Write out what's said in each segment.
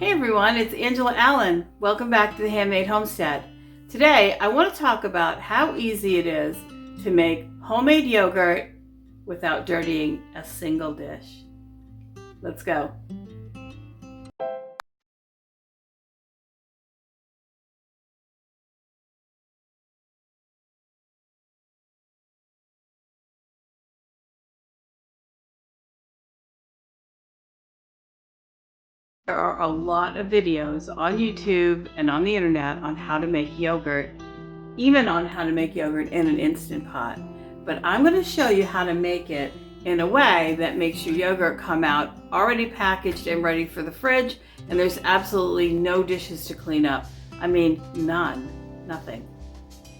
Hey everyone, it's Angela Allen. Welcome back to the Handmade Homestead. Today I want to talk about how easy it is to make homemade yogurt without dirtying a single dish. Let's go. There are a lot of videos on YouTube and on the internet on how to make yogurt, even on how to make yogurt in an Instant Pot. But I'm going to show you how to make it in a way that makes your yogurt come out already packaged and ready for the fridge, and there's absolutely no dishes to clean up. I mean, nothing.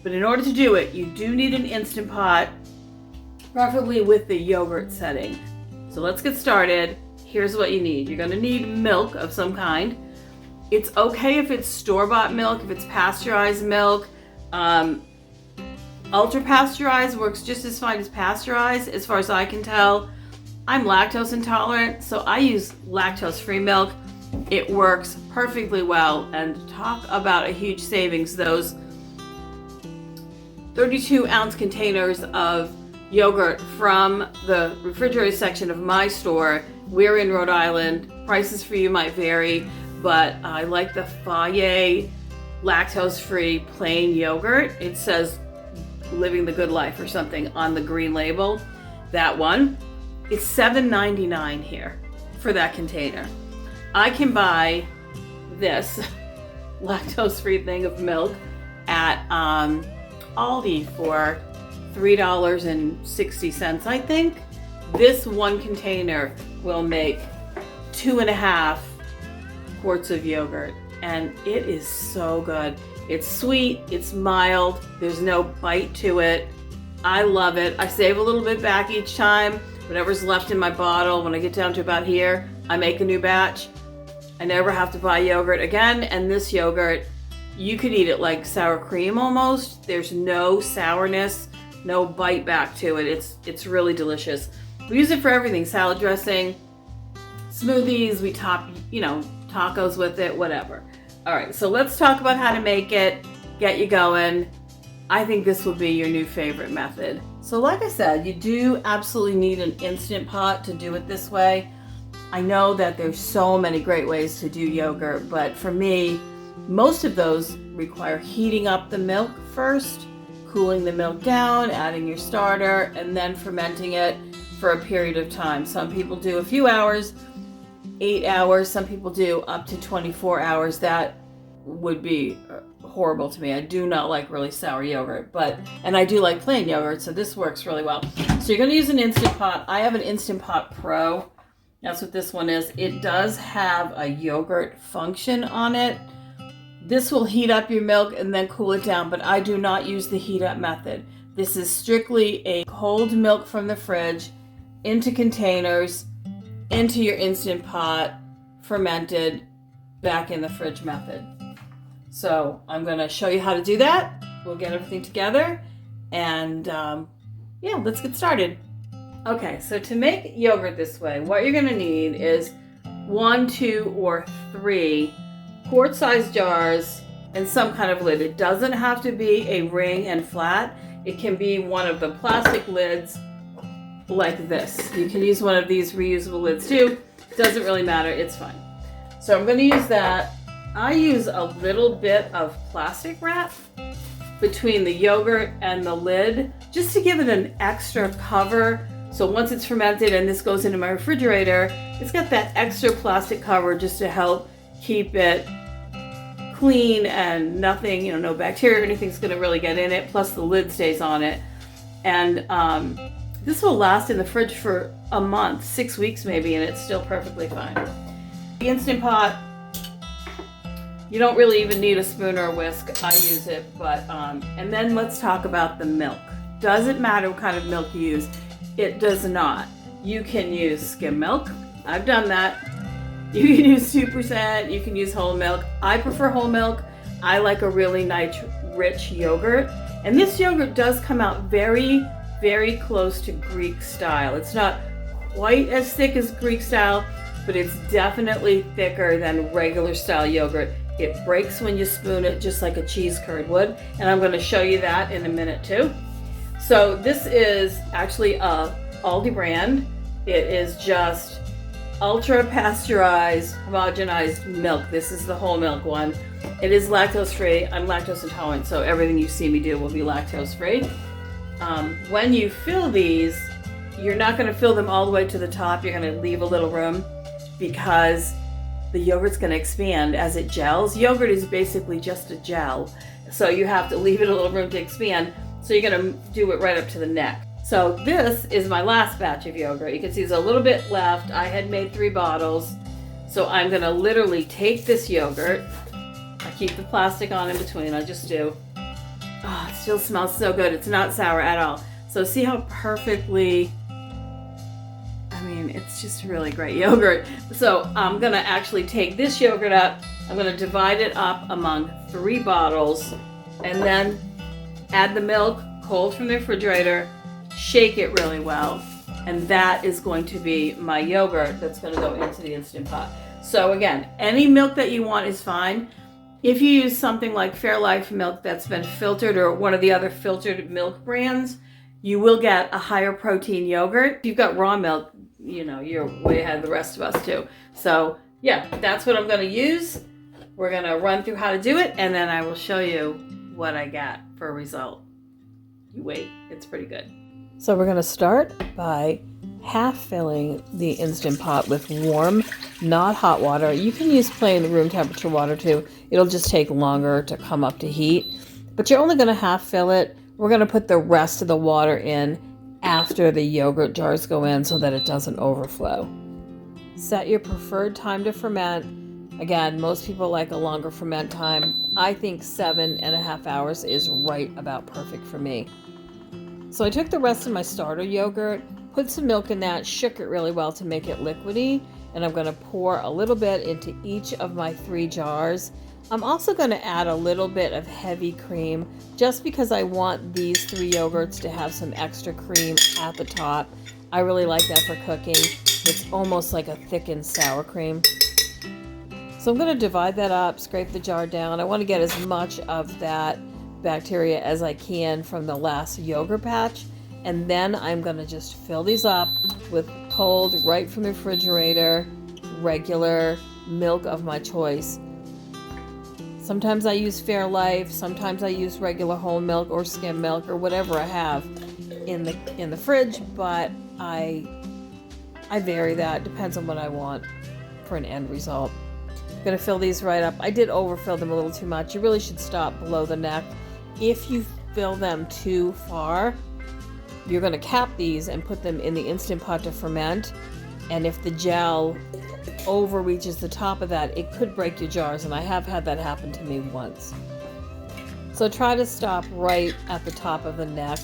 But in order to do it, you do need an Instant Pot, preferably with the yogurt setting. So let's get started. Here's what you need. You're going to need milk of some kind. It's okay if it's store-bought milk, if it's pasteurized milk. Ultra pasteurized works just as fine as pasteurized, as far as I can tell. I'm lactose intolerant, so I use lactose-free milk. It works perfectly well, and talk about a huge savings. Those 32-ounce containers of yogurt from the refrigerator section of my store. We're in Rhode Island. Prices for you might vary, but I like the Fage lactose-free plain yogurt. It says Living the Good Life or something on the green label. That one. It's $7.99 here for that container. I can buy this lactose-free thing of milk at Aldi for $3.60, I think. This one container will make 2.5 quarts of yogurt, and it is so good. It's sweet, it's mild, there's no bite to it. I love it. I save a little bit back each time. Whatever's left in my bottle, when I get down to about here, I make a new batch. I never have to buy yogurt again, and this yogurt, you could eat it like sour cream almost. There's no sourness, no bite back to it. It's really delicious. We use it for everything: salad dressing, smoothies, we top, tacos with it, whatever. All right, so let's talk about how to make it, get you going. I think this will be your new favorite method. So like I said, you do absolutely need an Instant Pot to do it this way. I know that there's so many great ways to do yogurt, but for me, most of those require heating up the milk first, cooling the milk down, adding your starter, and then fermenting it for a period of time. Some people do a few hours, 8 hours. Some people do up to 24 hours. That would be horrible to me. I do not like really sour yogurt, and I do like plain yogurt, so this works really well. So you're going to use an Instant Pot. I have an Instant Pot Pro. That's what this one is. It does have a yogurt function on it. This will heat up your milk and then cool it down, but I do not use the heat up method. This is strictly a cold milk from the fridge into containers, into your Instant Pot, fermented, back in the fridge method. So I'm going to show you how to do that. We'll get everything together, and let's get started. Okay, so to make yogurt this way, what you're going to need is 1, 2, or 3 quart-sized jars and some kind of lid. It doesn't have to be a ring and flat. It can be one of the plastic lids like this. You can use one of these reusable lids too. Doesn't really matter, it's fine. So I'm going to use that. I use a little bit of plastic wrap between the yogurt and the lid just to give it an extra cover. So once it's fermented and this goes into my refrigerator, it's got that extra plastic cover just to help keep it clean and nothing, no bacteria or anything's going to really get in it. Plus the lid stays on it. And this will last in the fridge for a month, 6 weeks maybe, and it's still perfectly fine. The Instant Pot, you don't really even need a spoon or a whisk. I use it, but, and then let's talk about the milk. Doesn't matter what kind of milk you use. It does not. You can use skim milk. I've done that. You can use 2%, you can use whole milk. I prefer whole milk. I like a really nice, rich yogurt. And this yogurt does come out very, very close to Greek style. It's not quite as thick as Greek style, but it's definitely thicker than regular style yogurt. It breaks when you spoon it, just like a cheese curd would, and I'm going to show you that in a minute too. So this is actually a Aldi brand. It is just ultra pasteurized, homogenized milk. This is the whole milk one. It is lactose free. I'm lactose intolerant, so everything you see me do will be lactose free. When you fill these, you're not going to fill them all the way to the top. You're going to leave a little room because the yogurt's going to expand as it gels. Yogurt is basically just a gel, so you have to leave it a little room to expand. So you're going to do it right up to the neck. So this is my last batch of yogurt. You can see there's a little bit left. I had made 3 bottles. So I'm going to literally take this yogurt. I keep the plastic on in between. I just do. Oh, it still smells so good. It's not sour at all. So see how perfectly, I mean, it's just really great yogurt. So I'm going to actually take this yogurt up. I'm going to divide it up among 3 bottles and then add the milk cold from the refrigerator, shake it really well, and that is going to be my yogurt that's going to go into the Instant Pot. So again, any milk that you want is fine. If you use something like Fairlife milk that's been filtered or one of the other filtered milk brands, you will get a higher protein yogurt. If you've got raw milk, you know, you're way ahead of the rest of us too. So yeah, that's what I'm going to use. We're going to run through how to do it, and then I will show you what I got for a result. You wait, it's pretty good. So we're going to start by half filling the Instant Pot with warm, not hot water. You can use plain room temperature water too. It'll just take longer to come up to heat, but you're only going to half fill it. We're going to put the rest of the water in after the yogurt jars go in so that it doesn't overflow. Set your preferred time to ferment. Again, most people like a longer ferment time. I think 7.5 hours is right about perfect for me. So I took the rest of my starter yogurt, put some milk in that, shook it really well to make it liquidy, and I'm going to pour a little bit into each of my 3 jars. I'm also going to add a little bit of heavy cream just because I want these 3 yogurts to have some extra cream at the top. I really like that for cooking. It's almost like a thickened sour cream. So I'm going to divide that up, scrape the jar down. I want to get as much of that bacteria as I can from the last yogurt batch, and then I'm going to just fill these up with cold, right from the refrigerator, regular milk of my choice. Sometimes I use Fairlife, sometimes I use regular whole milk or skim milk or whatever I have in the fridge, but I vary that. Depends on what I want for an end result. I'm going to fill these right up. I did overfill them a little too much. You really should stop below the neck. If you fill them too far, you're going to cap these and put them in the Instant Pot to ferment. And if the gel overreaches the top of that, it could break your jars. And I have had that happen to me once. So try to stop right at the top of the neck.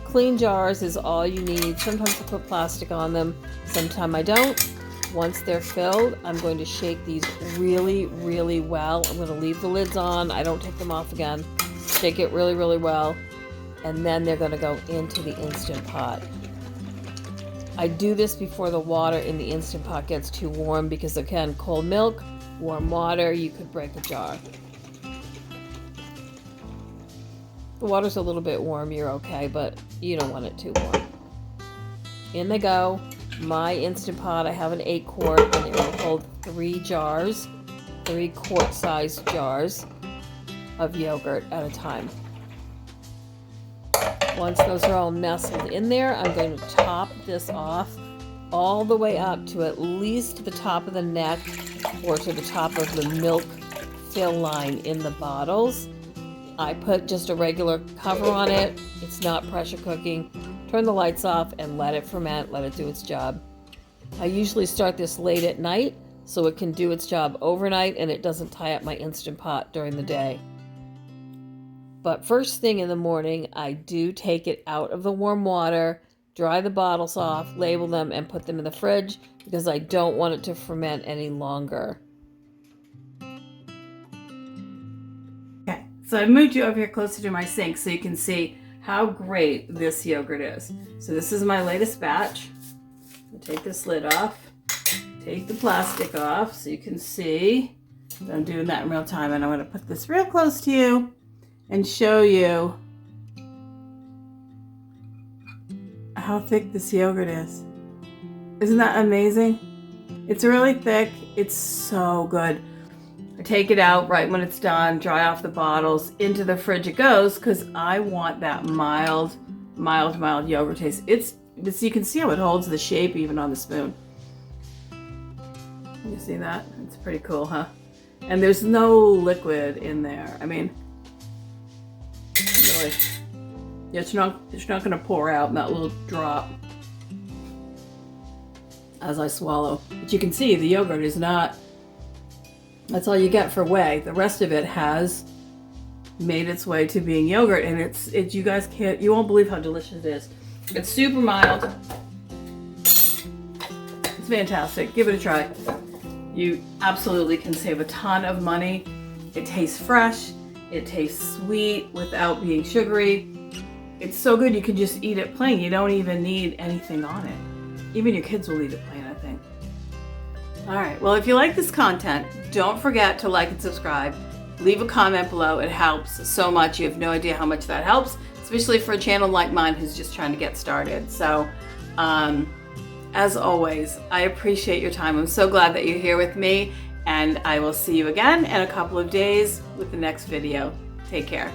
Clean jars is all you need. Sometimes I put plastic on them. Sometimes I don't. Once they're filled, I'm going to shake these really, really well. I'm going to leave the lids on. I don't take them off again. Shake it really, really well. And then they're going to go into the Instant Pot. I do this before the water in the Instant Pot gets too warm because, again, cold milk, warm water, you could break a jar. The water's a little bit warm, you're okay, but you don't want it too warm. In they go. My Instant Pot, I have an 8-quart, and it will hold 3 jars, 3 quart-sized jars of yogurt at a time. Once those are all nestled in there, I'm going to top this off all the way up to at least the top of the neck or to the top of the milk fill line in the bottles. I put just a regular cover on it. It's not pressure cooking. Turn the lights off and let it ferment, let it do its job. I usually start this late at night so it can do its job overnight and it doesn't tie up my Instant Pot during the day. But first thing in the morning, I do take it out of the warm water, dry the bottles off, label them, and put them in the fridge because I don't want it to ferment any longer. Okay, so I've moved you over here closer to my sink so you can see how great this yogurt is. So this is my latest batch. I'll take this lid off, take the plastic off so you can see. I'm doing that in real time, and I'm going to put this real close to you and show you how thick this yogurt is. Isn't that amazing? It's really thick. It's so good. I take it out right when it's done, dry off the bottles, into the fridge it goes, because I want that mild yogurt taste. You can see how it holds the shape even on the spoon. You see that? It's pretty cool, huh? And there's no liquid in there. I mean, really, it's not going to pour out in that little drop as I swallow. But you can see the yogurt is not. That's all you get for whey. The rest of it has made its way to being yogurt, and you won't believe how delicious it is. It's super mild. It's fantastic. Give it a try. You absolutely can save a ton of money. It tastes fresh. It tastes sweet without being sugary. It's so good you can just eat it plain. You don't even need anything on it. Even your kids will eat it plain, I think. All right, well, if you like this content, don't forget to like and subscribe. Leave a comment below. It helps so much. You have no idea how much that helps, especially for a channel like mine who's just trying to get started. So, as always, I appreciate your time. I'm so glad that you're here with me, and I will see you again in a couple of days with the next video. Take care.